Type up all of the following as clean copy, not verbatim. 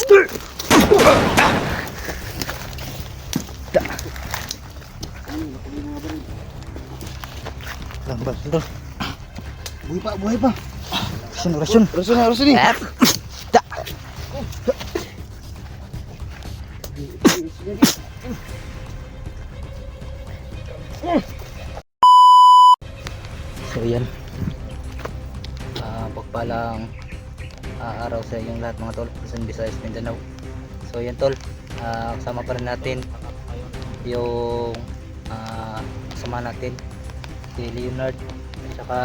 Lambat tol. Buhay pa. Rasun. Rasun ni. Da. So yan. Pagpalang araw sa inyong lahat mga tol, Luzon, Visayas, Mindanao. So yan tol, kasama pa rin natin yung kasama natin si Leonard at saka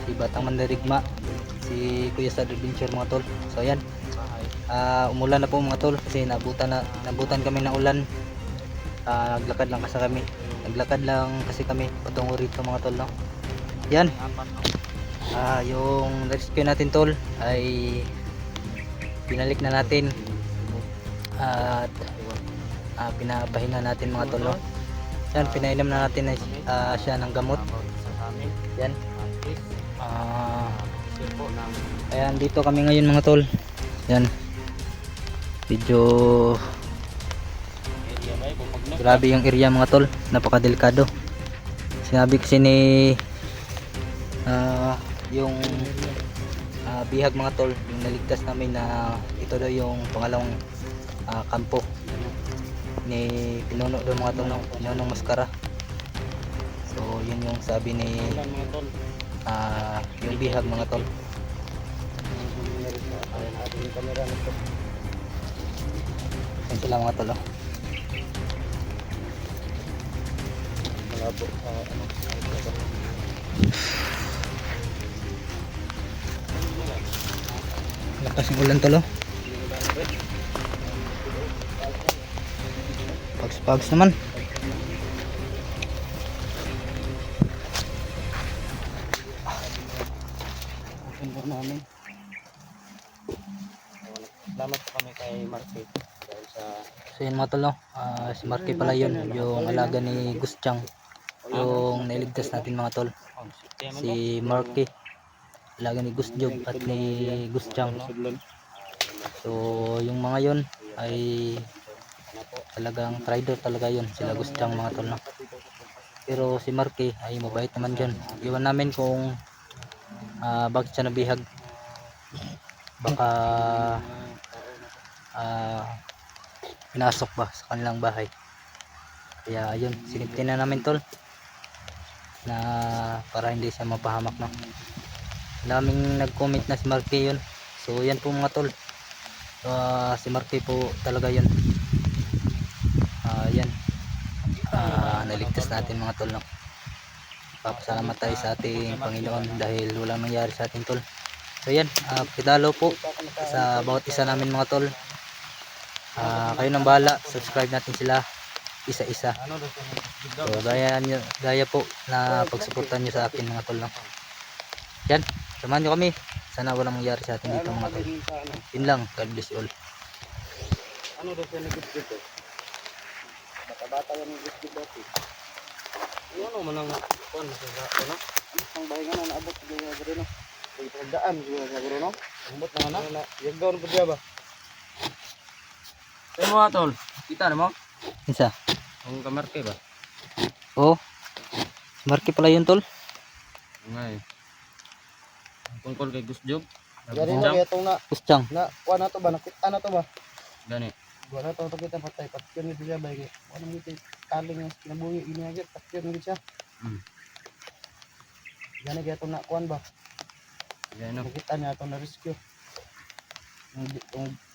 si Batang Mandarigma, si Kuya Sad Adventure mga tol. So yan, umulan na po mga tol kasi nabutan kami ng ulan. Naglakad lang kasi kami patungo rito mga tol, no? Yan, yung rescue natin tol ay binalik na natin at pinapahinga natin mga tol, no? Yan, pinainom na natin siya ng gamot. Yan, ayan, dito kami ngayon mga tol. Yan, medyo grabe yung area mga tol, napakadelikado. Sinabi kasi ni yung bihag mga tol, yung naligtas namin na ito daw yung pangalawang kampo ni Pinuno daw mga tol, Pinunong Maskara. So yun yung sabi ni yung bihag mga tol. Yan sila mga tol, lakas ng ulan tol, pags naman. Namin. Salamat po kami kay Marky dahil sa yun mga tol, no? Si Marky pala yun, yung alaga ni Gustyang, yung nailigtas natin mga tol. Si Marky, alaga ni Gustjob at ni Gustyang. So yung mga yun ay talagang trader talaga yun, sila Gustyang mga tol, no? Pero si Marky ay mabait naman dyan. Iwan namin kung bakit siya nabihag, baka pinasok ba sa kanilang bahay. Kaya ayun, siniptin na namin tol na para hindi siya mapahamak, no? Daming nag-comment na si Marky yun. So yan po mga tol, si Marky po talaga yun. Yan, naligtas natin mga tol, no? Papasalamat tayo sa ating Panginoon dahil walang nangyari sa ating tol. So yan, pidalo po sa bawat isa namin mga tol. Kayo nang bahala, subscribe natin sila isa-isa. So gaya po na pagsuportan nyo sa akin mga tol, no? Yan, samahan nyo kami. Sana walang mangyari sa atin dito mga tol. Yun lang, God bless you all. Ano daw siya nag-git dito? Bata-bata yan nag-git dito. Ano man ang kuan sa ano? Ang bahay nga naabot sa garo no. Ay pagdaan sa garo no. Ambot na na. Yung gawon pa diya ba? Tay mo atol. Kita na mo? Isa. Ang kamarke ba? Oh. Marky pala yun tol. Ngay. Tungkol kay Gustjob. Gani mo itong na Gustyang. na kuha na to ba nakita na to ba? Gani. Kuha na to kita patay patyon ni siya ba gi. Ano mo kay kaling nga kinabuhi ini agad patyon ni siya. Gani gyud na kuan ba? Gani no. Nakita niya to na rescue.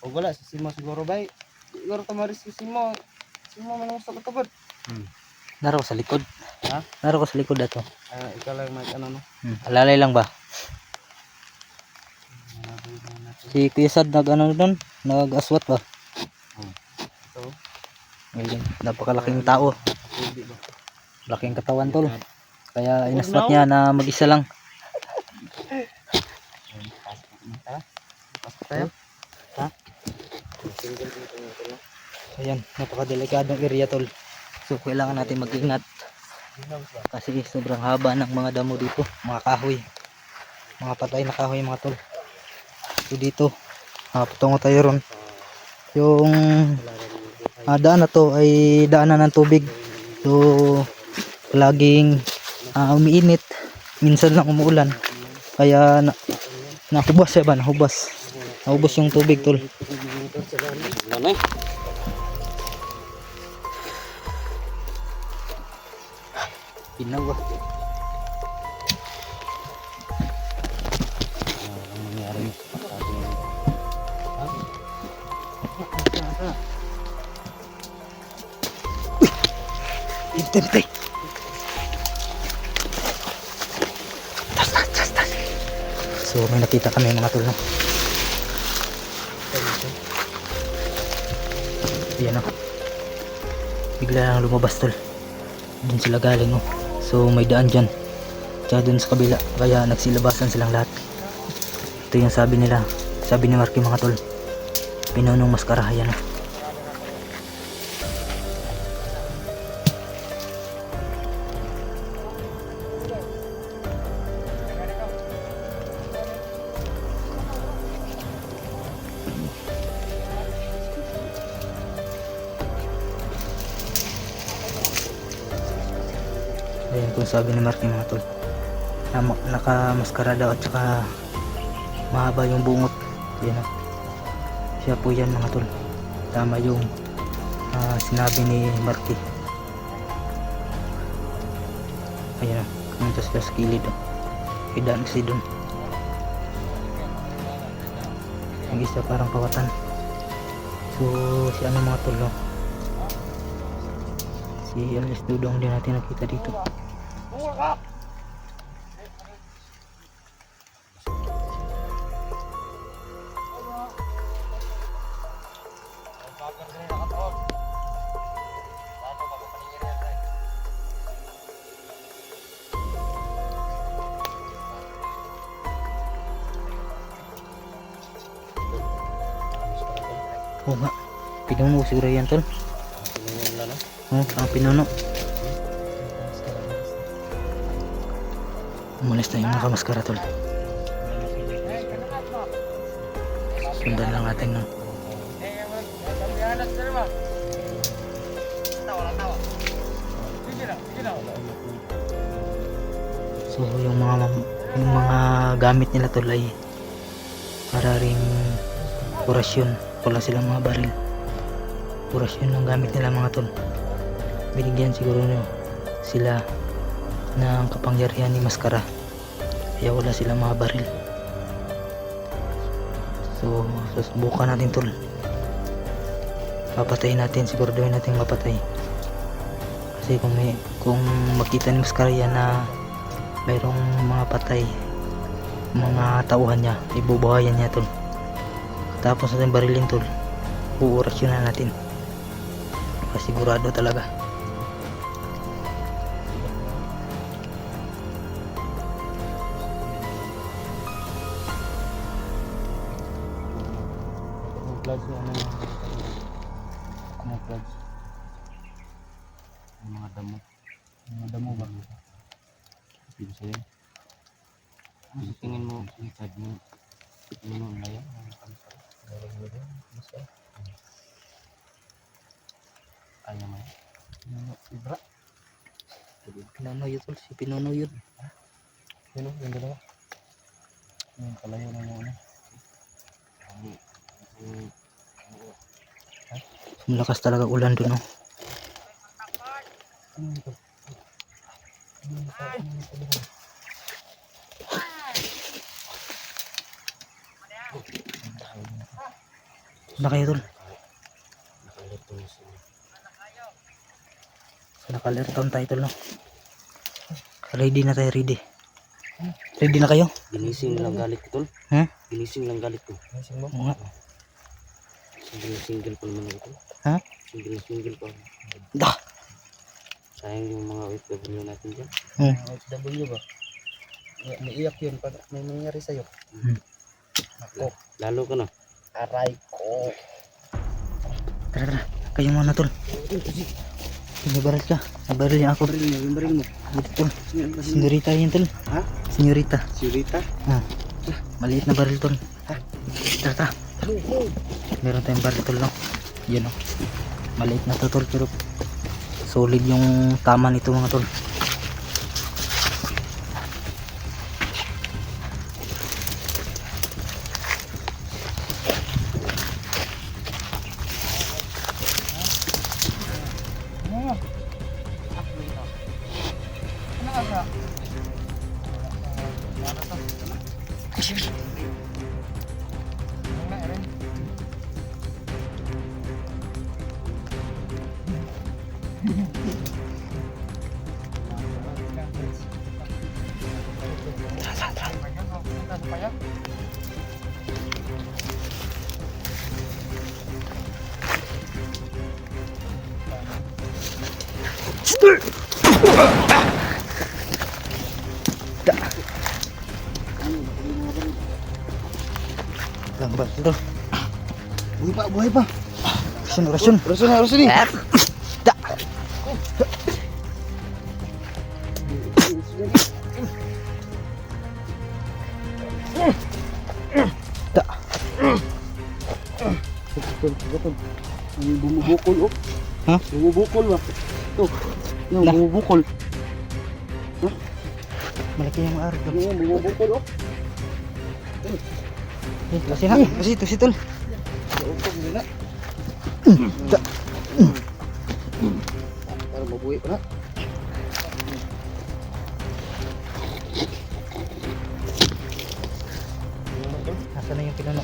O wala si Simo siguro bay. Siguro to ma-rescue Simo. Simo man sa katubad. Naro sa likod. Ha? Naro ko sa likod ato. Ikaw lang may ano no. Alalay lang ba? Si Kuya Sad nag-ano doon? Nag-aswat ba? So, Ngayon, napakalaking tao. hindi ba? Laking katawan tol. Kaya inaswat niya na mag-isa lang. Pasok tayo. Ha? Ayan, napakadelikadong area tol. So kailangan natin mag-ingat. Kasi sobrang haba ng mga damo dito. Mga kahoy. Mga patay na kahoy mga tol. So dito, Patungo tayo ron. Yung wala rin buhay. daan na to ay daanan ng tubig. So laging umiinit. Minsan lang umuulan. Kaya nahubas ba? Nahubas. Nahubos yung tubig tol. Ano eh? Ginawa. Walang nangyari. Sabi niya. Intente. Tas. So may nakita kami mga tol. No? Yan o. Bigla lang lumabas tol. Doon sila galing o. So may daan dyan. Tsaka dun sa kabila. Kaya nagsilabasan silang lahat. Ito yung sabi nila. Sabi ni Marky mga tol. Pinunong maskara. Yan o. Ayan kung sabi ni Marky mga tol. Nakamaskara daw at saka mahaba yung bungot. Yan o. Siya po yan mga tol. Tama yung sinabi ni Marky. Ayan o. Kumunta sila sa kilid o. Kidaan kasi dun. Ang isa parang kawatan. So si ano mga tol o. Si Alice Dudong din natin nakita dito. Oo nga. Pinuno siguro yan tol. Ang pinuno. Umalis na yung nakamaskara tol. Sundan lang natin no. So yung mga gamit nila tol ay para ring orasyon. Wala silang mga baril. Orasyon ang gamit nila mga tol. Binigyan siguro sila ng kapangyarihan ni Maskara. Kaya wala silang mga baril. So susubukan natin tol. Papatayin natin, siguraduhin natin mapatay. Kasi kung makita ni Maskara yan na mayroong mga patay, mga tauhan niya, ibubuhayan niya tol. Tapos natin barilin tol, uurasyonan natin. Sigurado talaga. Camouflage na camouflage. Yung mga damo. Mga damo ba? Ibig sabihin. Tingin mo, ikad mo. Pinuno na yan. Kaya mo yan. Ibra. Pinuno yun tol, si Pinuno yun. Yun o, yung dalawa. Yung kalayo na yung ano. Malakas talaga ulan dun no. Ano ito? Na kayo tol. So naka-alerton tayo tol no. Ready na tayo, ready. Ready na kayo? Ginising lang galit ko tol. Ha? Ginising lang galit ko. Nasing mo? Oo nga. Single pa naman ako tol. Ha? Single pa. Dah. Sayang yung mga OFW natin dyan. OFW ba? Naiiyak yun pag may nangyari sa'yo. Ako, Lalo ka na. aray ko. Tara. Kayo muna tol. May baril ka. May baril niya ako. Yung baril mo. Dito tol. Senyorita yun tol. Ha? Senyorita. Surita? Maliit na baril tol. Ha? Tara. Meron tayong baril tol, no? Yan, oh. Maliit na to tol, pero solid yung tama nito mga tol. Lang ba tol? Buhay pa. Rasun. Rasun ni. Da. Da. Betul. Bumubukol oh. Hah? Bumubukol ba? Tuh. Yung Lah. bumubukol. Malaki yung araw tol. Yung bumubukol oh. Kasi na, kasi tol. Untog nila. Da. Para mabuhay pa na. Nasaan na yung pinuno?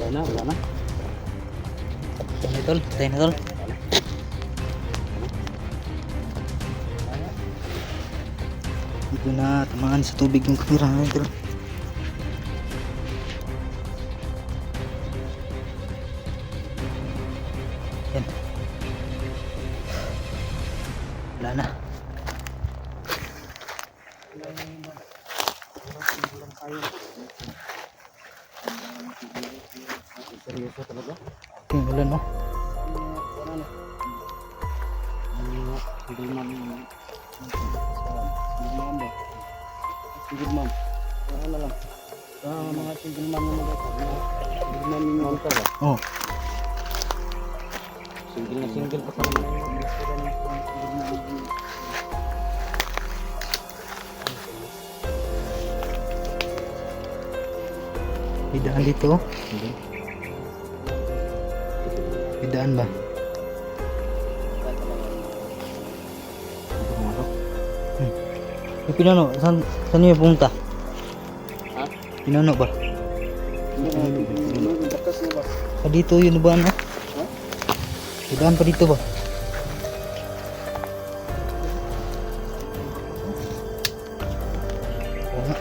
Wala na. Ano tol? Tayo na tol. Dito na tamaan sa tubig yung kamera natin tol. Yan. Wala na. Seryoso talaga. Yung ulan no? Wala na. Single mom yung single mom ba? Single mom. Wala lang. Mga single mom na mga single mom yung alta ba? Oh. Single na single pa pala yung single mom. May daan dito oh. May daan ba? Yung pinuno, saan yung pumunta? Ha? Pinuno ba? Bakas na ba? Dito yun ba ano? Ha? May daan pa dito ba? Oo nga.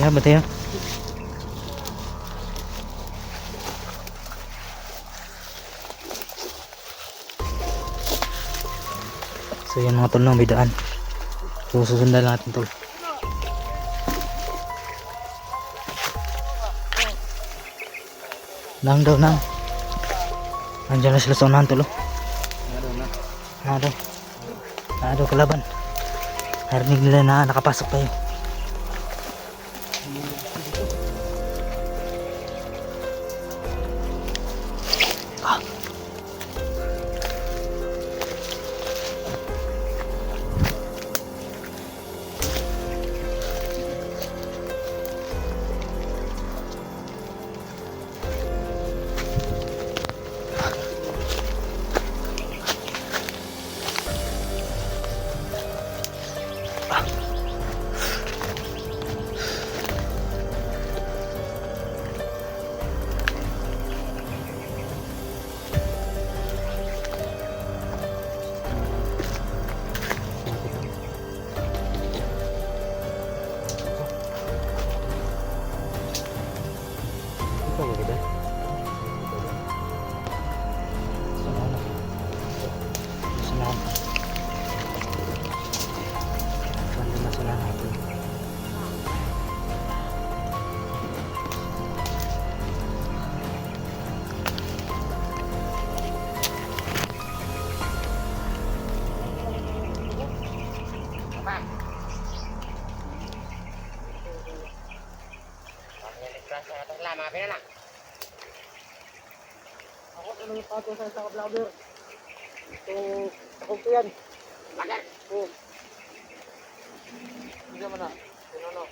Bataya. So yan mga tol, no, may daan. So susundan natin tol. Nang daw nang. Andiyan na sila sa unahan tol. Nado kalaban. Narinig nila na nakapasok tayo. Ako, anong pato sa isa ka vlogger? Ito, ako ko yan. Bakit? Oo. Hindi naman na. Sino no?